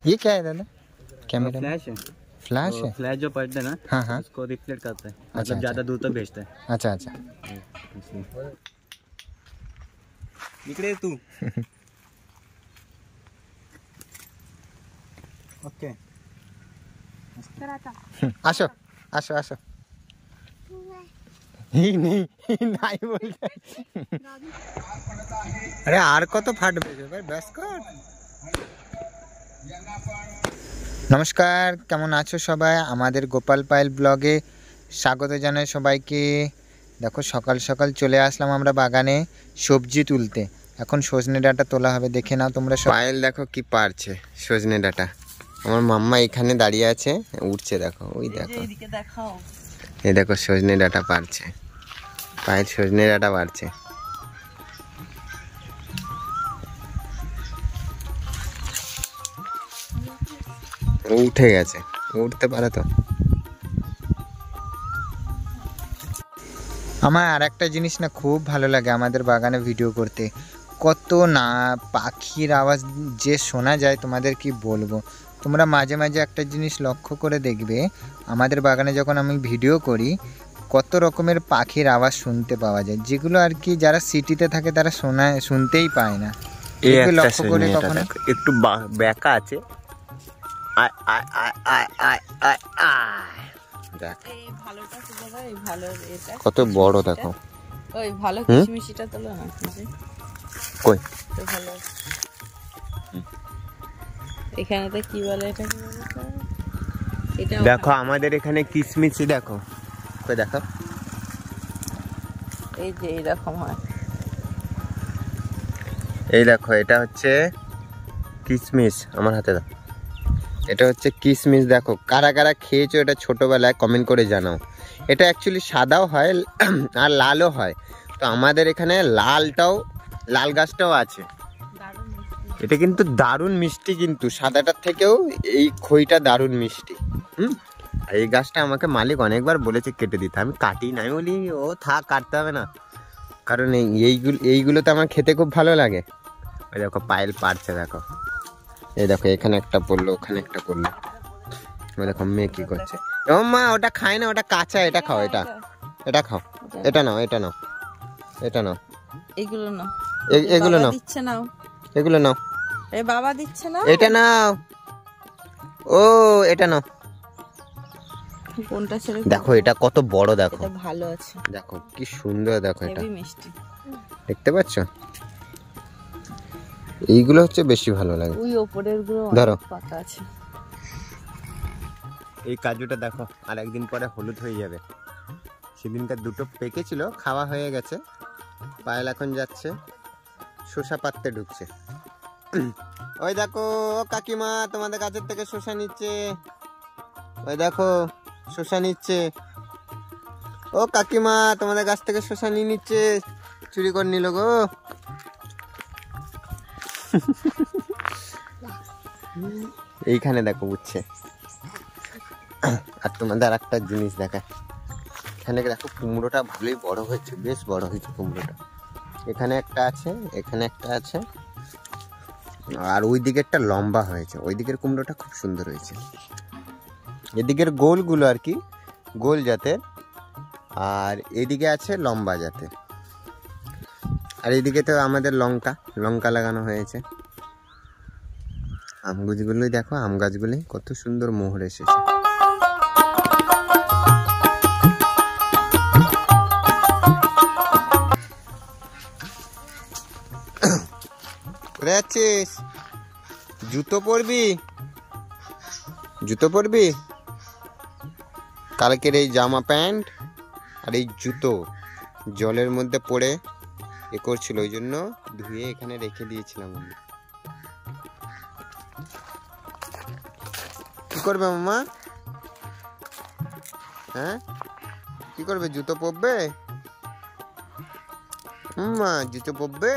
ये क्या है दादा? कैमरा फ्लैश है। फ्लैश है? फ्लैश जो पड़ता है ना, हाँ हाँ, उसको रिफ्लेक्ट करता है, अच्छा, मतलब ज़्यादा दूर तक भेजता है। अच्छा अच्छा। निकले तू। ओके, আসো আসো আসো। নাই বলতে আরে আর কত ফাটবে ভাই, ব্যাস কর। নমস্কার, কেমন আছো সবাই? আমাদের গোপাল পায়েল ব্লগে স্বাগত জানাই সবাইকে। দেখো সকাল সকাল চলে আসলাম আমরা বাগানে সবজি তুলতে। এখন সজনে ডাঁটা তোলা হবে, দেখে নাও তোমরা। পায়েল দেখো কি পারছে সজনে ডাঁটা। আমার মাম্মা এখানে দাঁড়িয়ে আছে, উঠছে দেখো, ওই দেখো, এই দেখো সজনে ডাঁটা পারছে। পায়েল সজনে ডাঁটা পারছে। উঠে গেছে, উঠতে পারে তো। আমার আর একটা জিনিস না খুব ভালো লাগে আমাদের বাগানে ভিডিও করতে। কত না পাখির আওয়াজ যে শোনা যায়, তোমাদের কি বলবো। তোমরা মাঝে মাঝে একটা জিনিস লক্ষ্য করে দেখবে, আমাদের বাগানে যখন আমি ভিডিও করি কত রকমের পাখির আওয়াজ শুনতে পাওয়া যায়, যেগুলো আর কি যারা সিটিতে থাকে তারা শুনতেই পায় না। লক্ষ্য করে কখনো একটু ব্যাকা আছে। কত বড় দেখো, ওই ভালো কিশমিশিটা তোলো না কই তো ভালো। এখানে তো কি বলে এটা, কি বলে এটা? দেখো আমাদের এখানে কিশমিশি দেখো, কই দেখো, এই যে এরকম হয়। এই দেখো এটা হচ্ছে কিশমিশ, আমার হাতে দাও। এটা হচ্ছে কিশমিশ। দেখো কারা কারা খেয়েছো এটা ছোটবেলায়, কমেন্ট করে জানাও। এটা অ্যাকচুয়ালি সাদাও হয় আর লালও হয়। তো আমাদের এখানে লাল গাছটাও আছে। এটা কিন্তু দারুণ মিষ্টি, কিন্তু সাদাটার থেকেও এই খইটা দারুণ মিষ্টি। আর এই গাছটা আমাকে মালিক অনেকবার বলেছে কেটে দিতে, আমি কাটি না। আমি বলি ও থাক, কাটতে হবে না, কারণ এইগুলো তো আমার খেতে খুব ভালো লাগে। ওই দেখো পায়েল পারছে, দেখো এই দেখো এখানে একটা পড়লো, ওখানে একটা পড়লো। ওই দেখো মেয়ে কি করছে। ও মা, ওটা খায় না, ওটা কাঁচা। এটা খাও, এটা খাও, এটা নাও, এটা নাও, এটা নাও, এগুলো নাও, এগুলো নাও, দিচ্ছে নাও, এগুলো নাও। এ বাবা দিচ্ছে না, এটা নাও, ও এটা নাও। কোনটা ছেড়ে? দেখো এটা কত বড়, দেখো এটা ভালো আছে, দেখো কি সুন্দর, দেখো এটা হেভি মিষ্টি। দেখতে পাচ্ছ? এইগুলো হচ্ছে বেশি ভালো লাগে। ওই উপরের গুলো ধরো পাতা আছে। এই কাজুটা দেখো আর একদিন পরে হলুদ হয়ে যাবে। সেদিনকার দুটো পেকেছিল, খাওয়া হয়ে গেছে। পায়েল এখন যাচ্ছে শসা পাততে, ঢুকছে। ওই দেখো কাকিমা তোমাদের গাছের থেকে শসা নিচ্ছে, ওই দেখো শসা নিচ্ছে। ও কাকিমা তোমাদের গাছ থেকে শসা নিয়ে নিচ্ছে, চুরি করে নিল গো। এইখানে দেখো উঠছে। আর তোমাদের আর একটা জিনিস দেখা, এখানে দেখো কুমড়োটা ভালোই বড় হয়েছে, বেশ বড় হয়েছে কুমড়োটা। এখানে একটা আছে, এখানে একটা আছে, আর ওই দিকে একটা লম্বা হয়েছে। ওই দিকের কুমড়োটা খুব সুন্দর হয়েছে। এদিকের গোলগুলো আর কি গোল জাতের, আর এদিকে আছে লম্বা জাতের। আর এদিকে তো আমাদের লঙ্কা লাগানো হয়েছে। আম গাছগুলোই দেখো, আম গাছগুলি কত সুন্দর মোহর এসেছে। কোথায় যাচ্ছিস? জুতো পরবি? কালকের এই জামা প্যান্ট আর এই জুতো জলের মধ্যে পড়ে এ করছিল, ওই জন্য ধুয়ে এখানে রেখে দিয়েছিলাম আমি। কি করবে মামা? হ্যাঁ কি করবে? জুতো পরবে? মামা জুতো পরবে?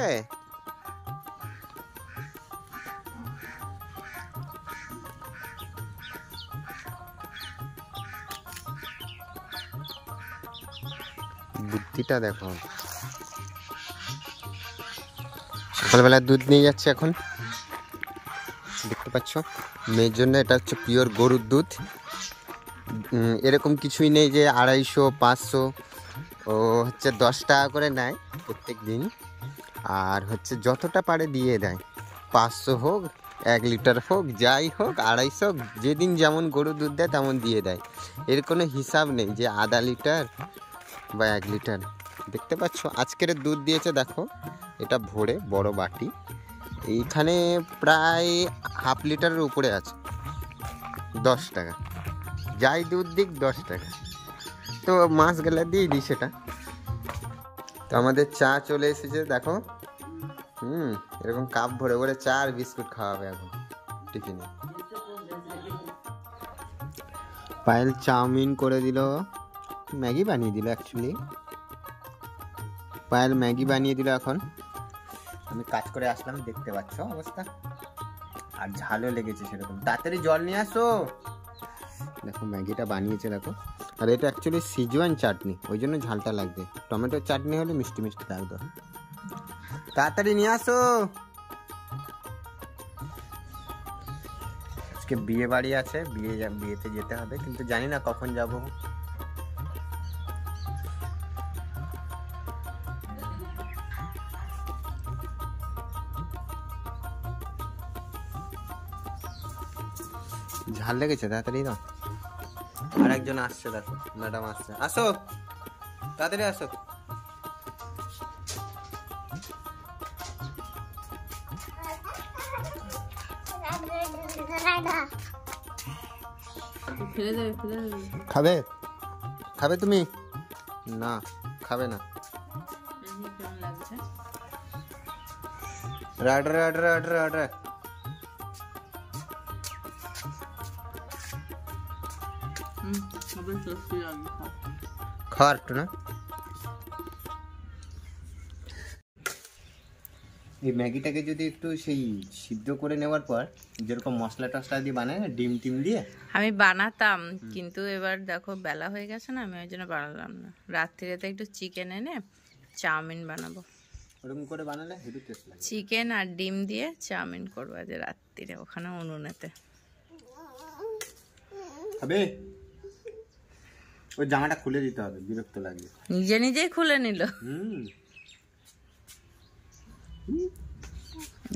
বুদ্ধিটা দেখো। সকালবেলা দুধ নিয়ে যাচ্ছে এখন, দেখতে পাচ্ছ। মেয়ের জন্য এটা হচ্ছে পিওর গরুর দুধ। এরকম কিছুই নেই যে 250 500, ও হচ্ছে 10 টাকা করে নেয় প্রত্যেক দিন। আর হচ্ছে যতটা পারে দিয়ে দেয়, 500 হোক 1 লিটার হোক যাই হোক 250 হোক, যেদিন যেমন গরুর দুধ দেয় তেমন দিয়ে দেয়। এর কোনো হিসাব নেই যে আধা লিটার বা 1 লিটার। দেখতে পাচ্ছ আজকের দুধ দিয়েছে, দেখো এটা ভরে বড় বাটি, এইখানে প্রায় হাফ লিটারের উপরে আছে। 10 টাকা, যাই দুধ দিক 10 টাকা। তো মাস গেলে দিয়ে দিই সেটা। তো আমাদের চা চলে এসেছে দেখো। এরকম কাপ ভরে ভরে চা আর বিস্কুট খাওয়াবে এখন টিফিনে। পায়েল চাউমিন করে দিল, ম্যাগি বানিয়ে দিল অ্যাকচুয়ালি। পায়েল ম্যাগি বানিয়ে দিল। এখন আমি কাজ করে আসলাম, দেখতে পাচ্ছ অবস্থা। আর ঝালও লেগেছে সেরকম। তাড়াতাড়ি জল নিয়ে আসো। দেখো ম্যাগিটা বানিয়েছে দেখো। আর এটা অ্যাকচুয়ালি সিজওয়ান চাটনি, ওই জন্য ঝালটা লাগবে। টমেটোর চাটনি হলে মিষ্টি মিষ্টি লাগতো। তাড়াতাড়ি নিয়ে আসো। আজকে বিয়ে বাড়ি আছে, বিয়েতে যেতে হবে, কিন্তু জানি না কখন যাব। ঝাল লেগেছে, তাড়াতাড়ি দাও। আর একজন আসছে দেখো, ম্যাডাম আসছে। আসো তাড়াতাড়ি আসো। খাবে খাবে তুমি? না খাবে না। রাড রাড রাড রাড রাড। খাওয়ার একটু না। এই ম্যাগিটাকে যদি একটু সেই সিদ্ধ করে নেওয়ার পর যেরকম মশলা টসলা দিয়ে বানায় না, ডিম টিম দিয়ে, আমি বানাতাম, কিন্তু এবার দেখো বেলা হয়ে গেছে না, আমি ওই জন্য বানালাম না। রাত্রিতে একটু চিকেন এনে চাউমিন বানাবো। ওরকম করে বানালে হেভি টেস্ট লাগে। চিকেন আর ডিম দিয়ে চাউমিন করবো আজ রাত্রিরে ওখানে উনুনেতে। হবে ওই জামাটা খুলে দিতে হবে, বিরক্ত লাগবে। নিজে নিজেই খুলে নিল।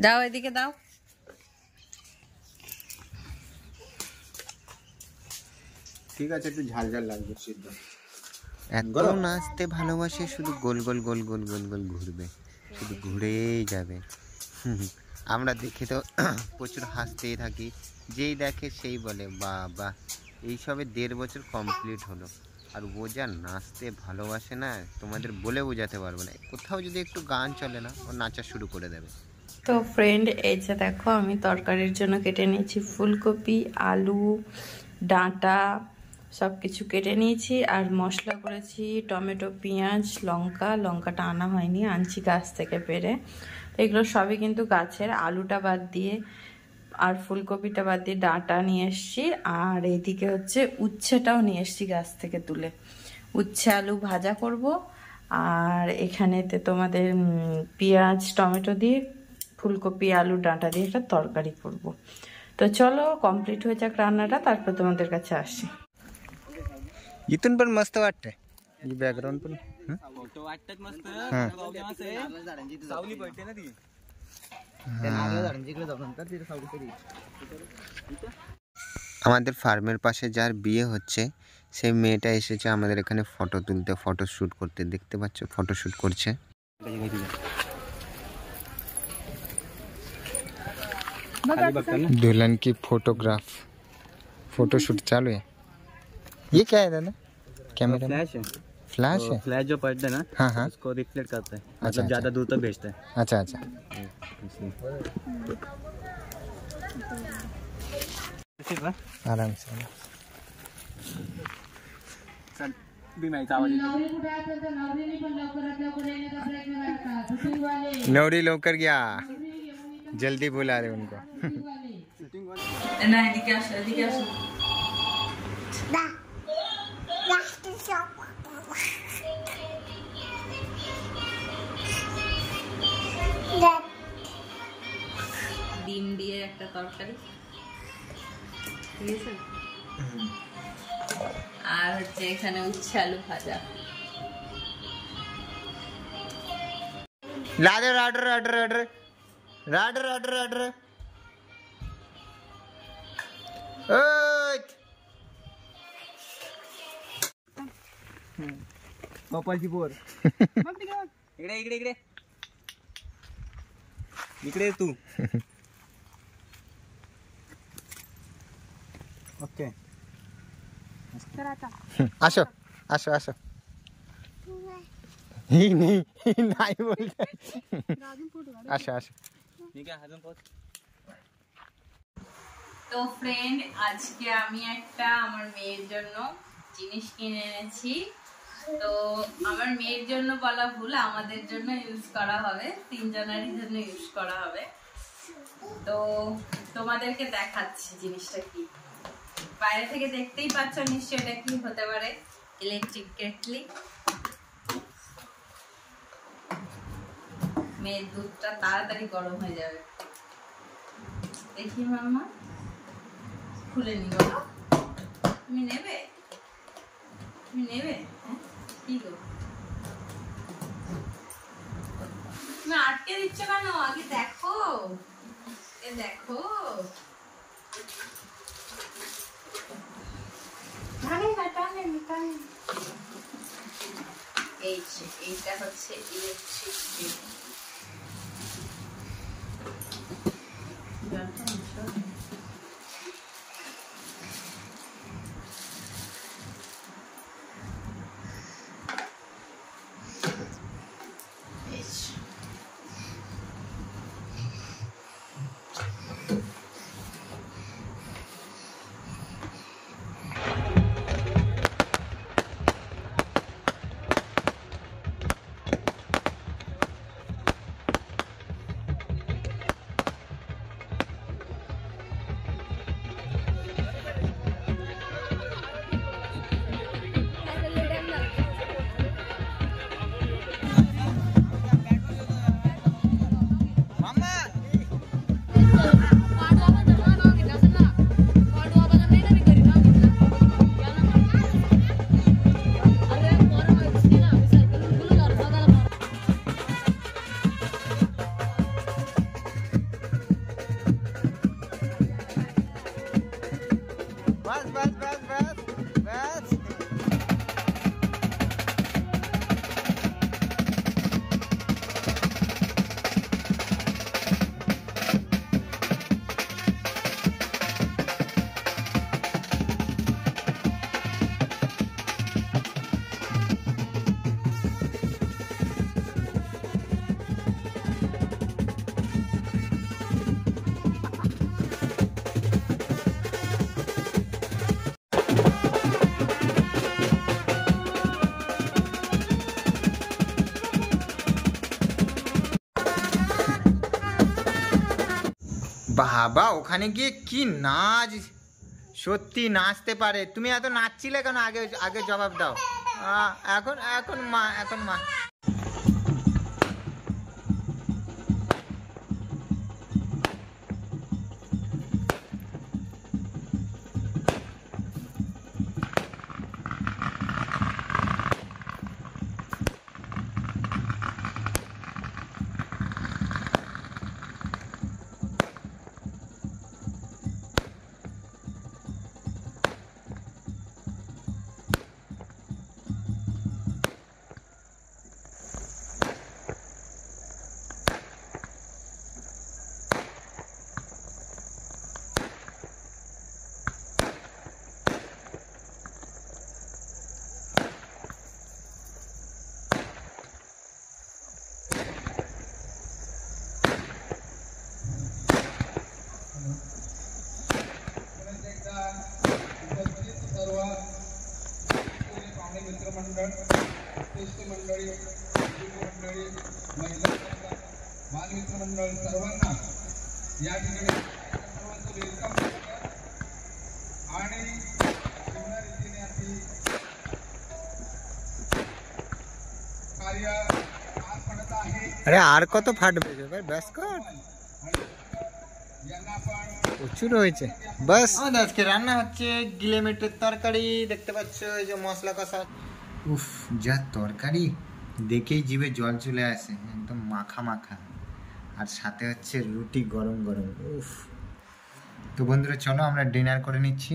দাও এদিকে দাও। ঠিক আছে, একটু ঝাল ঝাল লাগবে সিদ্ধ। এত নাচতে ভালোবাসে, শুধু গোল গোল গোল গোল গোল গোল ঘুরবে, শুধু ঘুরেই যাবে। আমরা দেখে তো প্রচুর হাসতেই থাকি, যেই দেখে সেই বলে বাবা। এইসবে 1.5 বছর কমপ্লিট হলো, আর ও যা নাচতে ভালোবাসে না, তোমাদের বলে বোঝাতে পারবো না। কোথাও যদি একটু গান চলে না, ও নাচা শুরু করে দেবে। তো ফ্রেন্ড, এই যে দেখো আমি তরকারির জন্য কেটে নিয়েছি ফুলকপি, আলু, ডাঁটা সব কিছু কেটে নিয়েছি। আর মশলা করেছি টমেটো, পেঁয়াজ, লঙ্কাটা আনা হয়নি, আনছি গাছ থেকে পেরে। এগুলো সবই কিন্তু গাছের। আলুটা বাদ দিয়ে আর ফুলকপিটা বাদ দিয়ে ডাঁটা নিয়ে এসছি। আর এইদিকে হচ্ছে উচ্ছেটাও নিয়ে এসছি গাছ থেকে তুলে। উচ্ছে আলু ভাজা করব। আর এখানেতে তোমাদের পেঁয়াজ টমেটো দিয়ে ফুলকপি আলু ডাঁটা দিয়ে একটা তরকারি করব। তো চলো कम्प्लीट हो जाक रान्नाटा, तारपर तुम्हादेर काछे आसছি। इथून पण मस्त वाटतंय, ही बॅकग्राउंड पण तो वाटत मस्त. सावली पडते ना ती. আমাদের ফার্মের পাশে যার বিয়ে হচ্ছে সেই মেয়েটা এসেছে আমাদের এখানে ফটো তুলতে, ফটো শ্যুট করতে। দেখতে পাচ্ছ ফটো শ্যুট করছে। दुल्हन की फोटोग्राफ, फोटोशूट चालू है। ये क्या है दादा? कैमरा फ्लैश है. फ्लैश है? फ्लैश जो पड़ता है ना, हाँ हाँ, उसको रिफ्लेक्ट करता है, अच्छा, मतलब ज्यादा दूर तक भेजता है. अच्छा अच्छा। आराम से नवरी लवकर गया, जल्दी बुला रहे उनको। ডিম দিয়ে একটা তরকারি, ঠিক আছে। আর হচ্ছে এখানে উচ্ছে আলু ভাজা। লাডার রাডার রাডার রাডার রাডার রাডার রাডার गोपालची पोर इकडे इकडे इकडे इकडे तू ओके আসো আসো আসো নাই বলতে আসো আসো ठीक आहे अजून पोच। তো ফ্রেন্ড, আজকে আমি একটা আমার মেয়ের জন্য জিনিস কিনে এনেছি। তো আমার মেয়ের জন্য বলা ভুল, আমাদের জন্য ইউজ করা হবে, তিনজনেরই জন্য ইউজ করা হবে। তো তোমাদেরকে দেখাচ্ছি জিনিসটা কি। বাইরে থেকে দেখতেই পাচ্ছ নিশ্চয়ই এটা কি হতে পারে। Electric kettle. মেয়ের দুধটা তাড়াতাড়ি গরম হয়ে যাবে। দেখি মাম্মা, খুলে নি বলো। তুমি নেবে? তুমি নেবে? হ্যাঁ, কি গো তুমি আটকে দিচ্ছ কেন? আগে দেখো, এ দেখো। এইটা হচ্ছে ইলেকট্রিক কেটলি। বাবা, ওখানে গিয়ে কি নাচ! সত্যি নাচতে পারে। তুমি এত নাচছিলে কেন? আগে আগে জবাব দাও। এখন এখন মা এখন মা मित्रमंडळ, मंडळी, मंडळी, महिला बालमित्रमंडळ सर्वांना या ठिकाणी सर्वांचं वेलकम आणि पूर्ण रीतीने अशी कार्य पार पडत आहे। अरे आर कत फाटबे भाई बस कर यांना पण প্রচুর হয়েছে বাস। আমাদের আজকে রান্না হচ্ছে গিলেমেটের তরকারি, দেখতে পাচ্ছ এই যে মশলা কষা। উফ, যা তরকারি দেখেই জিভে জল চলে আসে, একদম মাখা মাখা, আর সাথে হচ্ছে রুটি গরম গরম। উফ। তো বন্ধুরা চলো আমরা ডিনার করে নিচ্ছি,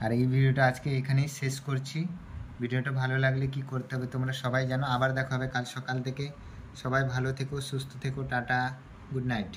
আর এই ভিডিওটা আজকে এখানেই শেষ করছি। ভিডিওটা ভালো লাগলে কি করতে হবে তোমরা সবাই জানো। আবার দেখা হবে কাল সকাল থেকে। সবাই ভালো থেকো, সুস্থ থেকো, টাটা, গুড নাইট।